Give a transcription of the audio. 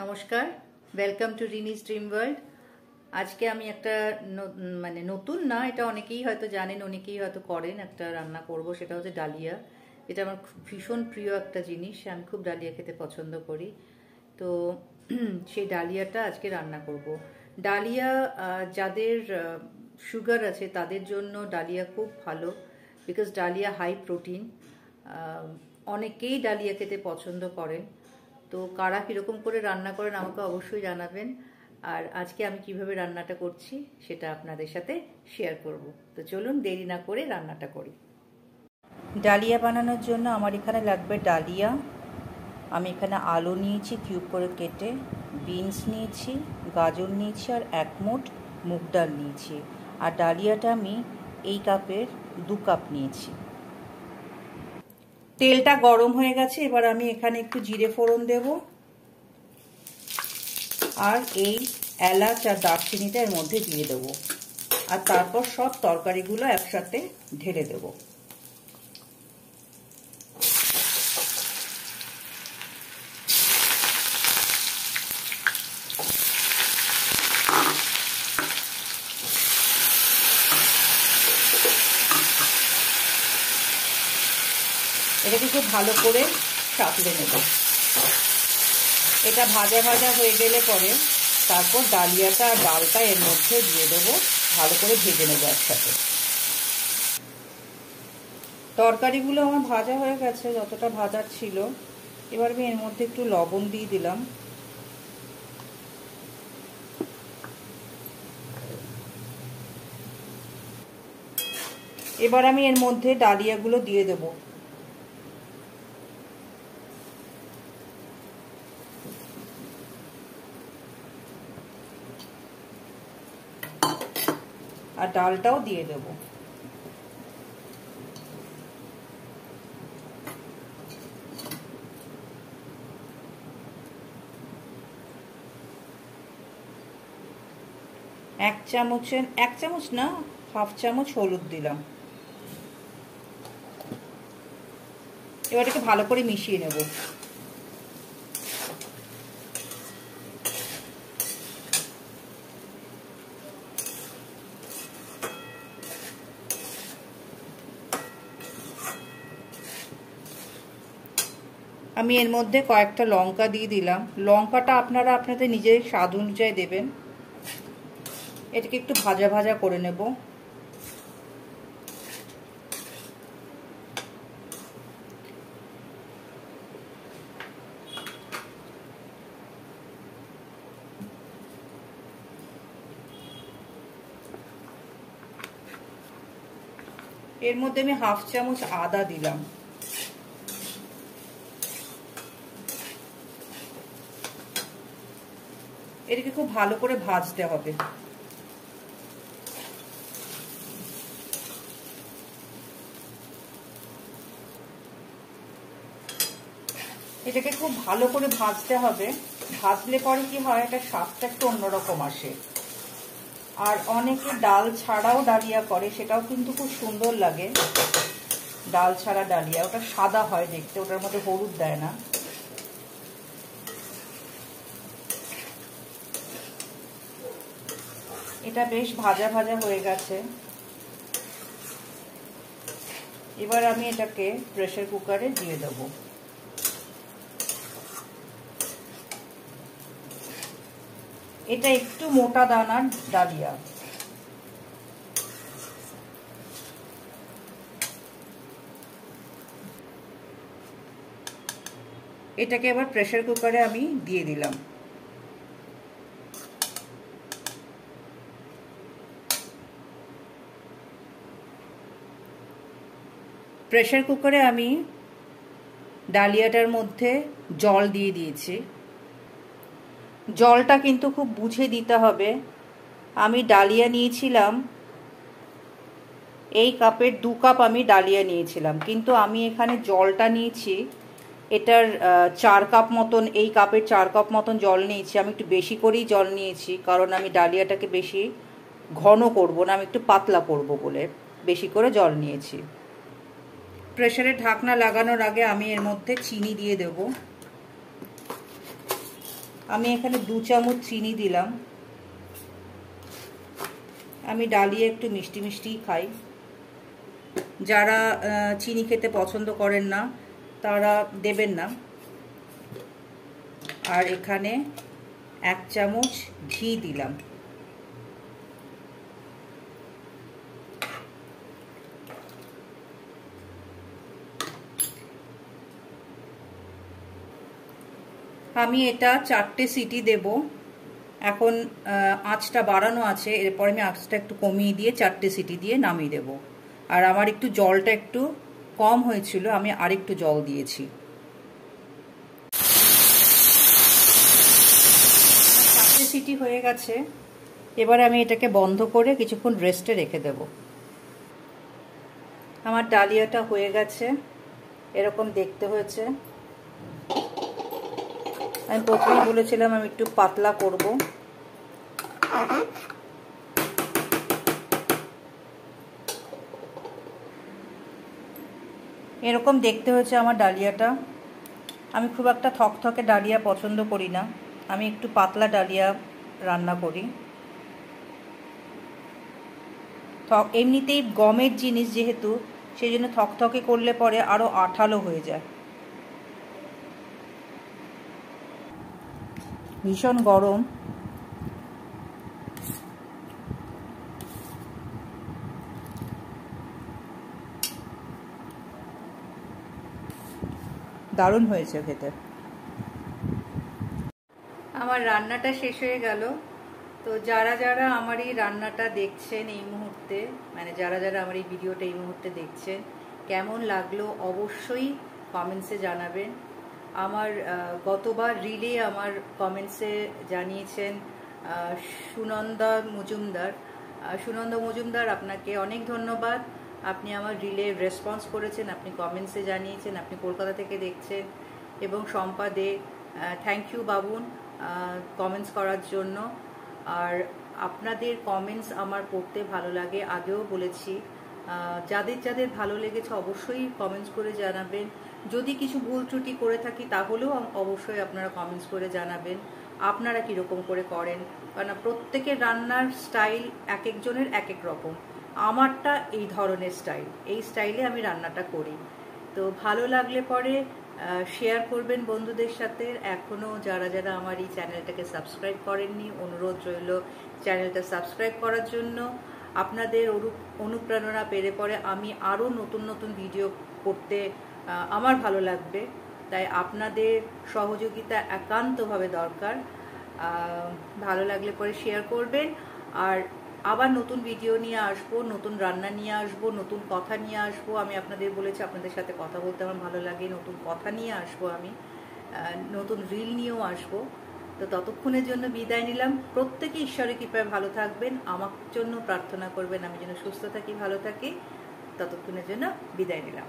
নমস্কার, welcome to রিনিজ dream world. আজকে আমি একটা নতুন না, এটা অনেকেই হয়তো জানেন, অনেকেই হয়তো করেন, একটা রান্না করব। সেটা হচ্ছে ডালিয়া। এটা আমার ভীষণ প্রিয় একটা জিনিস, আমি খুব ডালিয়া খেতে পছন্দ করি। তো সেই ডালিয়াটা আজকে রান্না করব। ডালিয়া যাদের সুগার আছে তাদের জন্য ডালিয়া খুব ভালো, বিকজ ডালিয়া হাই প্রোটিন। অনেকেই ডালিয়া খেতে পছন্দ করেন। তো কারা কীরকম করে রান্না করেন আমাকে অবশ্যই জানাবেন। আর আজকে আমি কিভাবে রান্নাটা করছি সেটা আপনাদের সাথে শেয়ার করব। তো চলুন দেরি না করে রান্নাটা করি। ডালিয়া বানানোর জন্য আমার এখানে লাগবে ডালিয়া। আমি এখানে আলু নিয়েছি কিউব করে কেটে, বিনস নিয়েছি, গাজর নিয়েছি, আর 1 মুঠ মুগ ডাল নিয়েছি। আর ডালিয়াটা আমি এই কাপের 2 কাপ নিয়েছি। তেলটা গরম হয়ে গেছে, এবার আমি এখানে একটু জিরে ফোড়ন দেব, আর এই এলাচ আর দারচিনিটা এর মধ্যে দিয়ে দেবো। আর তারপর সব তরকারিগুলো একসাথে ঢেলে দেবো। এটাকে খুব ভালো করে সাঁতলে নেব। এটা ভাজা ভাজা হয়ে গেলে পরে তারপর ডালিয়াটা আর ডালটা এর মধ্যে দিয়ে দেবো, ভালো করে ভেজে নেবো একসাথে। তরকারিগুলো আমার ভাজা হয়ে গেছে, যতটা ভাজার ছিল। এবার আমি এর মধ্যে একটু লবণ দিয়ে দিলাম। এবার আমি এর মধ্যে ডালিয়াগুলো দিয়ে দেবো। আর ডালটাও দিয়ে দেবো। এক চামচ না, 1/2 চামচ হলুদ দিলাম। এবার এটাকে ভালো করে মিশিয়ে নেব। আমি এর মধ্যে কয়েকটা লঙ্কা দিয়ে দিলাম। লঙ্কাটা আপনারা আপনাদের নিজের স্বাদ অনুযায়ী দেবেন। এটাকে একটু ভাজা ভাজা করে নেব। এর মধ্যে আমি 1/2 চামচ আদা দিলাম। এটাকে খুব ভালো করে ভাজতে হবে। এটাকে খুব ভালো করে ভাজতে হবে। ভাজলে পরে কি হয়, এটা স্বাদটা একটু অন্যরকম আসে। আর অনেকে ডাল ছাড়াও ডালিয়া করে, সেটাও কিন্তু খুব সুন্দর লাগে। ডাল ছাড়া ডালিয়া, ওটা সাদা হয় দেখতে, ওটার মধ্যে হলুদ দেয় না। এটা বেশ ভাজা ভাজা হয়ে গেছে। এবার আমি এটাকে প্রেসার কুকারে দিয়ে দেব। এটা একটু মোটা দানার ডালিয়া। এটাকে এবার প্রেসার কুকারে আমি দিয়ে দিলাম। প্রেসার কুকারে আমি ডালিয়াটার মধ্যে জল দিয়ে দিয়েছি। জলটা কিন্তু খুব বুঝে দিতে হবে। আমি ডালিয়া নিয়েছিলাম, এই কাপের 2 কাপ আমি ডালিয়া নিয়েছিলাম, কিন্তু আমি এখানে জলটা নিয়েছি এটার 4 কাপ মতন। এই কাপের 4 কাপ মতন জল নিয়েছি। আমি একটু বেশি করেই জল নিয়েছি, কারণ আমি ডালিয়াটাকে বেশি ঘন করব না, আমি একটু পাতলা করব বলে বেশি করে জল নিয়েছি। প্রেসারের ঢাকনা লাগানোর আগে আমি এর মধ্যে চিনি দিয়ে দেব। আমি এখানে 2 চামচ চিনি দিলাম। আমি ডালিয়া একটু মিষ্টি মিষ্টিই খাই। যারা চিনি খেতে পছন্দ করেন না তারা দেবেন না। আর এখানে 1 চামচ ঘি দিলাম। আমি এটা 4টে সিটি দেব। এখন আঁচটা বাড়ানো আছে, এরপর আমি আঁচটা একটু কমিয়ে দিয়ে 4টে সিটি দিয়ে নামিয়ে দেব। আর আমার একটু জলটা একটু কম হয়েছিল, আমি আরেকটু জল দিয়েছি। 4টে সিটি হয়ে গেছে। এবার আমি এটাকে বন্ধ করে কিছুক্ষণ রেস্টে রেখে দেব। আমার ডালিয়াটা হয়ে গেছে, এরকম দেখতে হয়েছে। আমি প্রথমেই বলেছিলাম আমি একটু পাতলা করব। এরকম দেখতে হয়েছে আমার ডালিয়াটা। আমি খুব একটা থকথকে ডালিয়া পছন্দ করি না, আমি একটু পাতলা ডালিয়া রান্না করি। এমনিতেই গমের জিনিস যেহেতু, সেই জন্য থকথকে করলে পরে আরও আঠালো হয়ে যায়। ভীষণ গরম। দারুণ হয়েছে খেতে। আমার রান্নাটা শেষ হয়ে গেল। তো যারা যারা আমার এই রান্নাটা দেখছেন এই মুহূর্তে, মানে যারা যারা আমার এই ভিডিওটা এই মুহূর্তে দেখছেন, কেমন লাগলো অবশ্যই কমেন্টসে জানাবেন। আমার গতবার রিলে আমার কমেন্টসে জানিয়েছেন সুনন্দা মজুমদার। সুনন্দা মজুমদার, আপনাকে অনেক ধন্যবাদ। আপনি আমার রিলে রেসপন্স করেছেন, আপনি কমেন্টসে জানিয়েছেন আপনি কলকাতা থেকে দেখছেন। এবং শম্পা দে, থ্যাংক ইউ বাবুন কমেন্টস করার জন্য। আর আপনাদের কমেন্টস আমার পড়তে ভালো লাগে, আগেও বলেছি। যাদের যাদের ভালো লেগেছে অবশ্যই কমেন্টস করে জানাবেন। যদি কিছু ভুল ত্রুটি করে থাকি তাহলেও অবশ্যই আপনারা কমেন্টস করে জানাবেন আপনারা কীরকম করে করেন। কারণ প্রত্যেকের রান্নার স্টাইল এক একজনের এক এক রকম। আমারটা এই ধরনের স্টাইল, এই স্টাইলে আমি রান্নাটা করি। তো ভালো লাগলে পরে শেয়ার করবেন বন্ধুদের সাথে। এখনও যারা যারা আমার এই চ্যানেলটাকে সাবস্ক্রাইব করেননি, অনুরোধ রইল চ্যানেলটা সাবস্ক্রাইব করার জন্য। আপনাদের অনুপ্রেরণা পেলে পরে আমি আরও নতুন নতুন ভিডিও করতে আমার ভালো লাগবে। তাই আপনাদের সহযোগিতা একান্তভাবে দরকার। ভালো লাগলে পরে শেয়ার করবেন। আর আবার নতুন ভিডিও নিয়ে আসবো, নতুন রান্না নিয়ে আসবো, নতুন কথা নিয়ে আসবো। আমি আপনাদের বলেছি আপনাদের সাথে কথা বলতে আমার ভালো লাগে, নতুন কথা নিয়ে আসবো, আমি নতুন রিল নিয়েও আসবো। তো ততক্ষণের জন্য বিদায় নিলাম। প্রত্যেকে ঈশ্বরের কৃপায় ভালো থাকবেন, আমার জন্য প্রার্থনা করবেন আমি যেন সুস্থ থাকি, ভালো থাকি। ততক্ষণের জন্য বিদায় নিলাম।